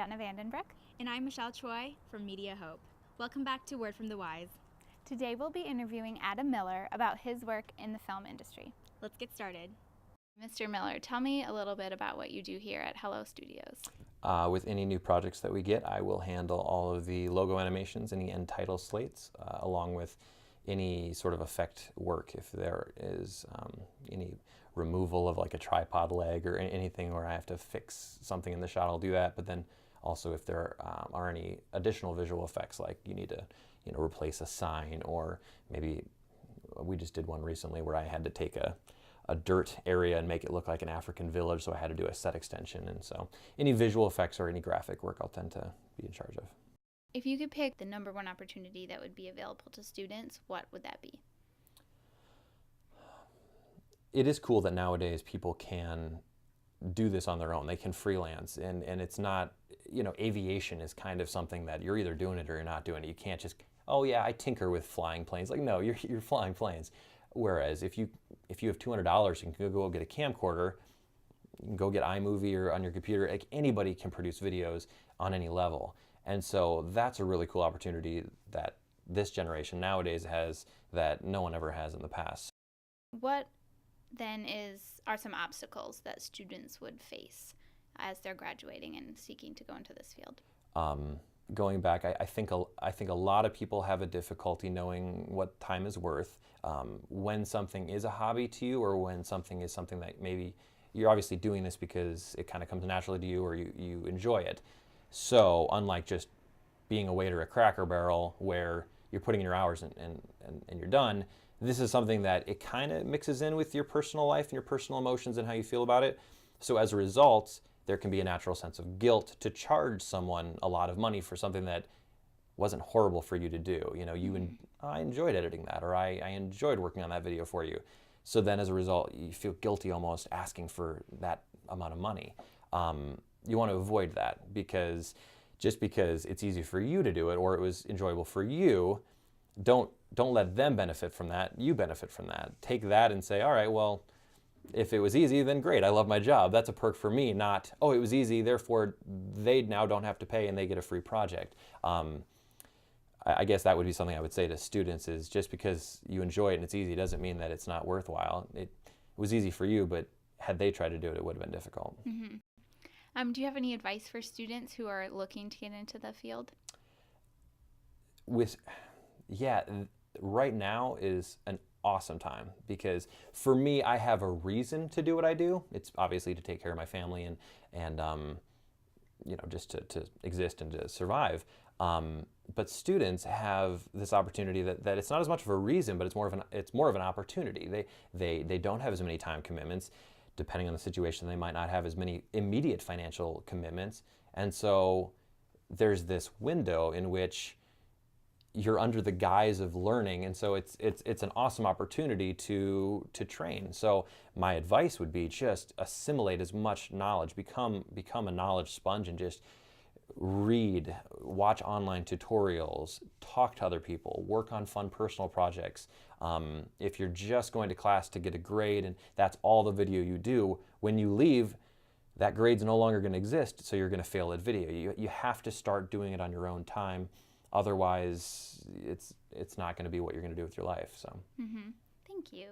Jenna Vanden. And I'm Michelle Choi from MediaHope. Welcome back to Word from the Wise. Today we'll be interviewing Adam Miller about his work in the film industry. Let's get started. Mr. Miller, tell me a little bit about what you do here at HelloStudios. With any new projects that we get, I will handle all of the logo animations, any end title slates, along with any sort of effect work. If there is any removal of like a tripod leg or anything where I have to fix something in the shot, I'll do that. But then also if there are any additional visual effects, like you need to replace a sign, or maybe we just did one recently where I had to take a dirt area and make it look like an African village, so I had to do a set extension. And so any visual effects or any graphic work I'll tend to be in charge of. If you could pick the number one opportunity that would be available to students, what would that be? It is cool that nowadays people can do this on their own. They can freelance, and it's not, aviation is kind of something that you're either doing it or you're not doing it. You can't just, oh yeah, I tinker with flying planes. Like, no, you're flying planes. Whereas if you have $200, you can go get a camcorder, you can go get iMovie or on your computer. Like, anybody can produce videos on any level. And so that's a really cool opportunity that this generation nowadays has that no one ever has in the past. What then are some obstacles that students would face as they're graduating and seeking to go into this field? Going back, I think a lot of people have a difficulty knowing what time is worth, when something is a hobby to you, or when something is something that maybe you're obviously doing this because it kind of comes naturally to you, or you enjoy it. So unlike just being a waiter at Cracker Barrel where you're putting in your hours and you're done, this is something that it kind of mixes in with your personal life and your personal emotions and how you feel about it. So as a result, there can be a natural sense of guilt to charge someone a lot of money for something that wasn't horrible for you to do. I enjoyed editing that, or I enjoyed working on that video for you. So then as a result, you feel guilty almost asking for that amount of money. You want to avoid that, because just because it's easy for you to do it or it was enjoyable for you, don't let them benefit from that. You benefit from that. Take that and say, all right, well, if it was easy, then great, I love my job. That's a perk for me, not, oh, it was easy, therefore they now don't have to pay and they get a free project. I guess that would be something I would say to students, is just because you enjoy it and it's easy doesn't mean that it's not worthwhile. It was easy for you, but had they tried to do it, it would have been difficult. Mm-hmm. Do you have any advice for students who are looking to get into the field? Right now is an awesome time, because for me, I have a reason to do what I do. It's obviously to take care of my family and just to exist and to survive. But students have this opportunity that it's not as much of a reason, but it's more of an opportunity. They don't have as many time commitments. Depending on the situation, they might not have as many immediate financial commitments. And so there's this window in which you're under the guise of learning, and so it's an awesome opportunity to train. So my advice would be just assimilate as much knowledge, become a knowledge sponge, and just read, watch online tutorials, talk to other people, work on fun personal projects. If you're just going to class to get a grade and that's all the video you do, when you leave, that grade's no longer going to exist, so you're going to fail at video. You have to start doing it on your own time. Otherwise, it's not going to be what you're going to do with your life. So. Mm-hmm. Thank you.